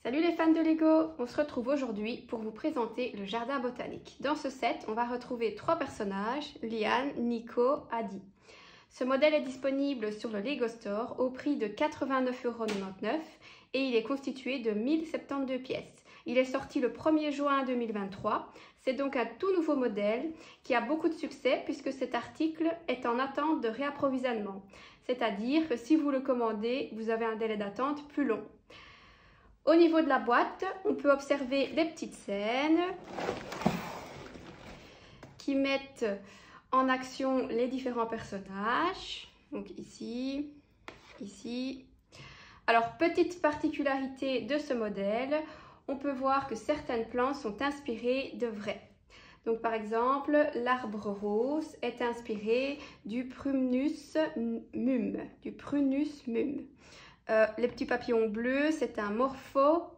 Salut les fans de Lego, on se retrouve aujourd'hui pour vous présenter le jardin botanique. Dans ce set, on va retrouver 3 personnages, Liane, Nico, Adi. Ce modèle est disponible sur le Lego Store au prix de 89,99 € et il est constitué de 1072 pièces. Il est sorti le 1er juin 2023. C'est donc un tout nouveau modèle qui a beaucoup de succès puisque cet article est en attente de réapprovisionnement. C'est-à-dire que si vous le commandez, vous avez un délai d'attente plus long. Au niveau de la boîte, on peut observer les petites scènes qui mettent en action les différents personnages. Donc ici, ici. Alors, petite particularité de ce modèle, on peut voir que certaines plantes sont inspirées de vraies. Donc par exemple, l'arbre rose est inspiré du Prunus mum. Les petits papillons bleus, c'est un Morphopeledes.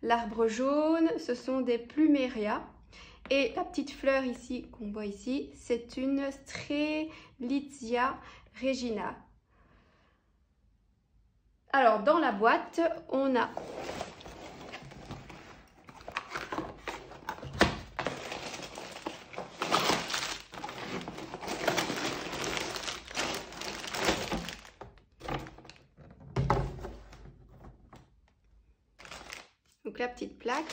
L'arbre jaune, ce sont des Plumeria. Et la petite fleur ici, qu'on voit ici, c'est une Strelitzia regina. Alors, dans la boîte, on a donc la petite plaque.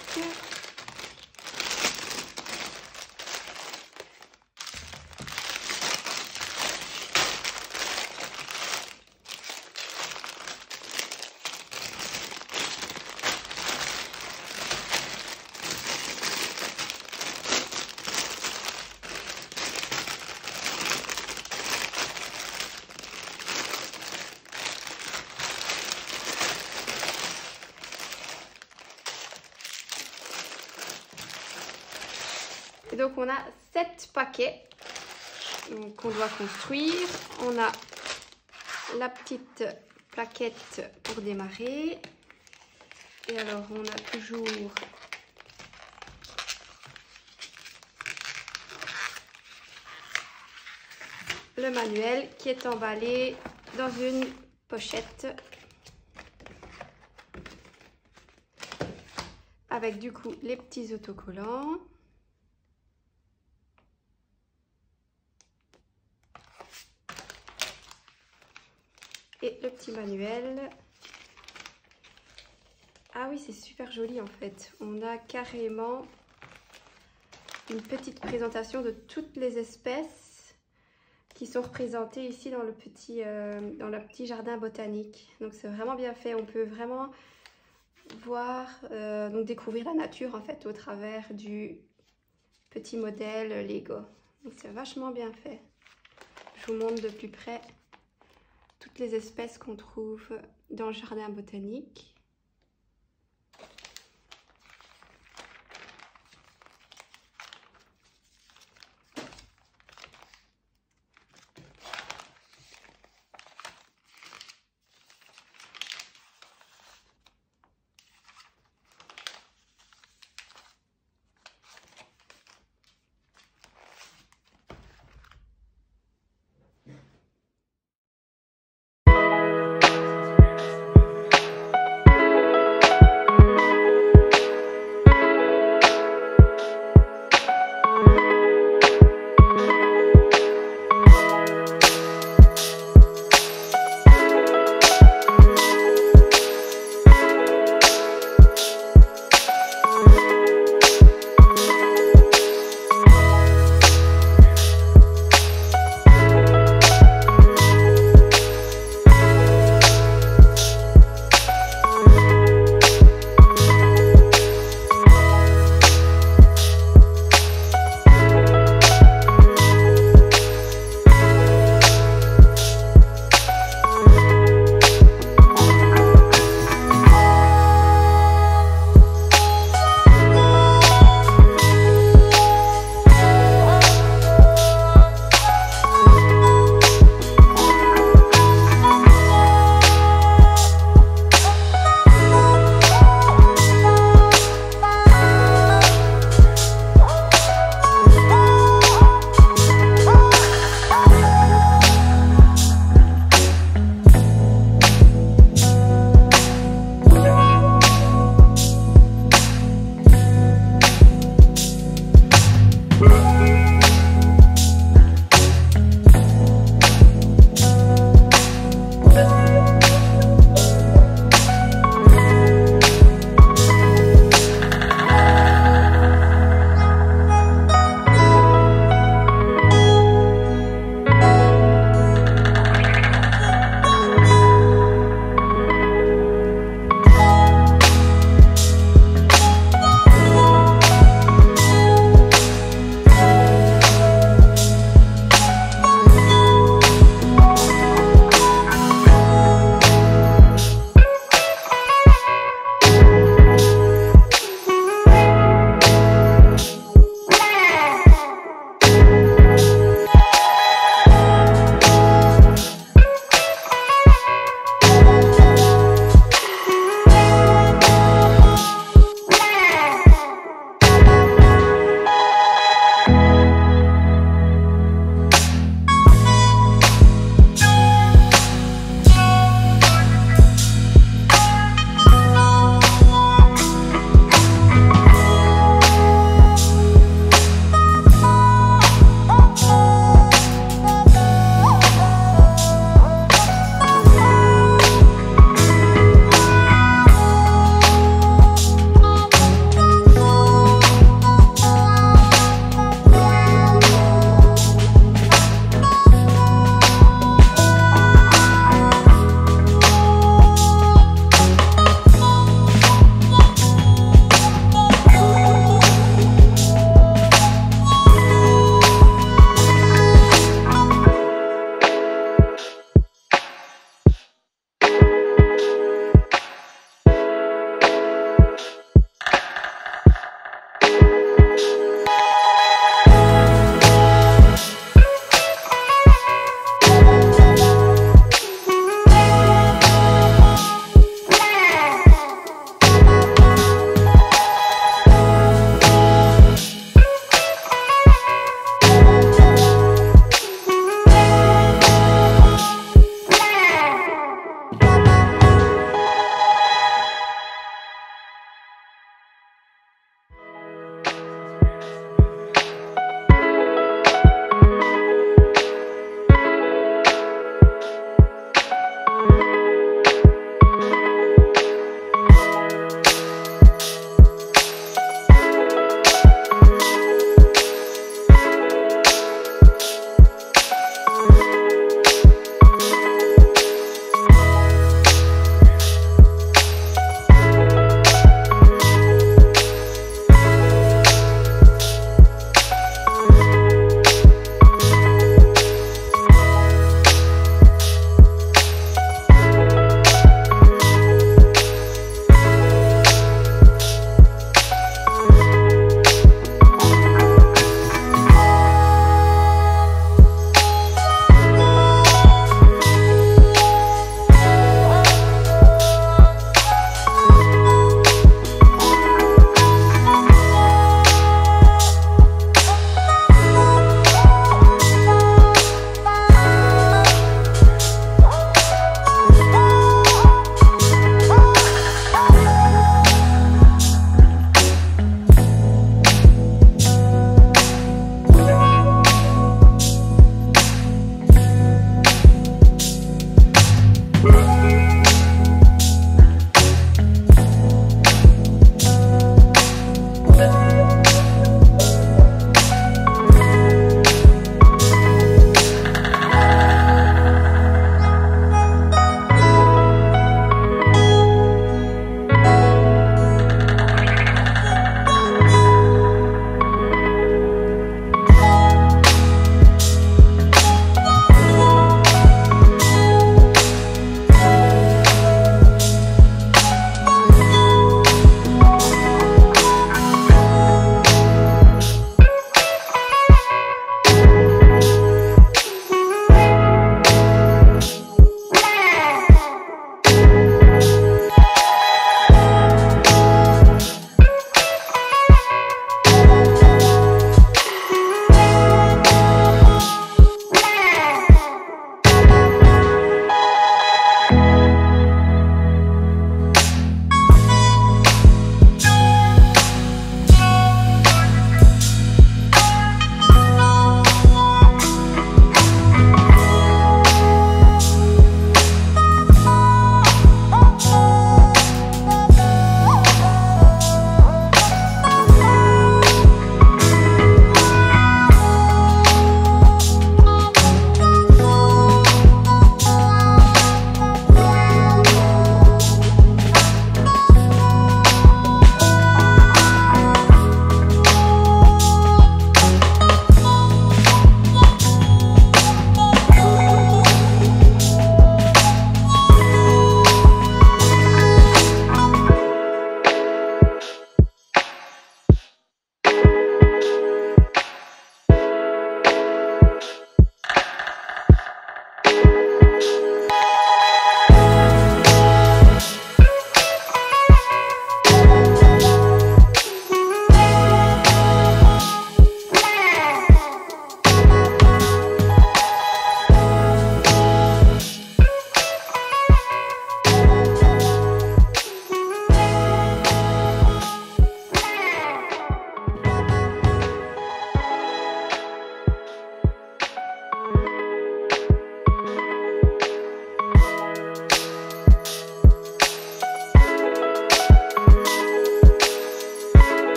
Et donc on a 7 paquets qu'on doit construire. On a la petite plaquette pour démarrer. Et alors on a toujours le manuel qui est emballé dans une pochette avec du coup les petits autocollants. Et le petit manuel. Ah oui, c'est super joli en fait. On a carrément une petite présentation de toutes les espèces qui sont représentées ici dans le petit jardin botanique. Donc c'est vraiment bien fait. On peut vraiment voir, donc découvrir la nature en fait au travers du petit modèle Lego. Donc c'est vachement bien fait. Je vous montre de plus près toutes les espèces qu'on trouve dans le jardin botanique.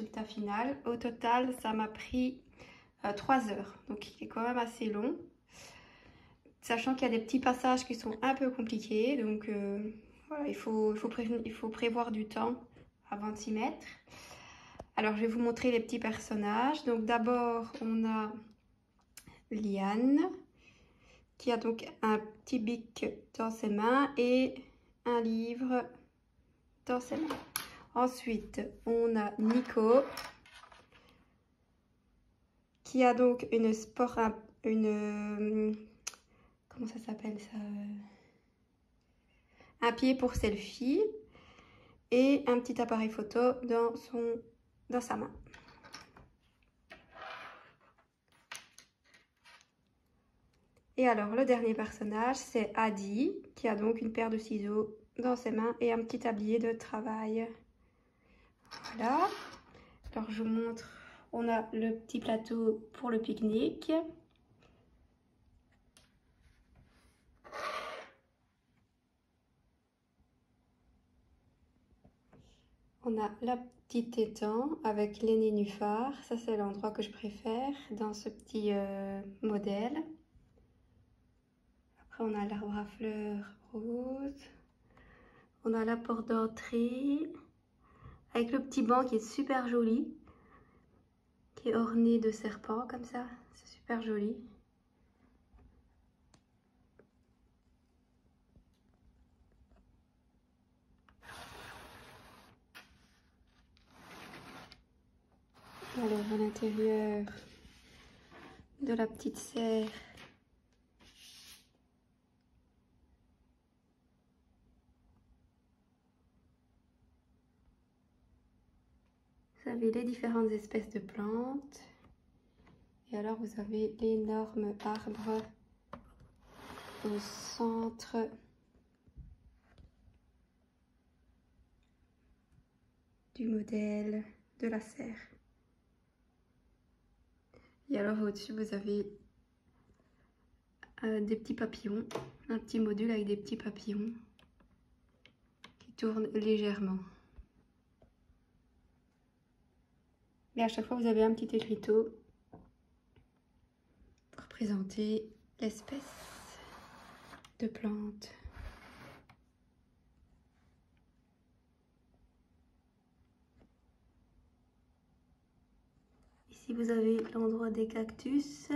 résultat final. Au total, ça m'a pris 3 heures, donc il est quand même assez long. Sachant qu'il y a des petits passages qui sont un peu compliqués, donc voilà, il faut prévoir du temps avant de s'y mettre. Alors, je vais vous montrer les petits personnages. Donc, d'abord, on a Liane, qui a donc un petit bic dans ses mains et un livre dans ses mains. Ensuite, on a Nico, qui a donc comment ça s'appelle ça, un pied pour selfie et un petit appareil photo dans sa main. Et alors, le dernier personnage, c'est Adi, qui a donc une paire de ciseaux dans ses mains et un petit tablier de travail. Voilà. Alors, je vous montre, on a le petit plateau pour le pique-nique. On a la petite étang avec les nénuphars. Ça, c'est l'endroit que je préfère dans ce petit modèle. Après, on a l'arbre à fleurs rose. On a la porte d'entrée avec le petit banc qui est super joli, qui est orné de serpents comme ça. C'est super joli. Alors, à l'intérieur de la petite serre, vous avez les différentes espèces de plantes. Et alors, vous avez l'énorme arbre au centre du modèle de la serre. Et alors, au-dessus, vous avez des petits papillons, un petit module avec des petits papillons qui tournent légèrement. Et à chaque fois, vous avez un petit écriteau pour présenter l'espèce de plante. Ici, vous avez l'endroit des cactus.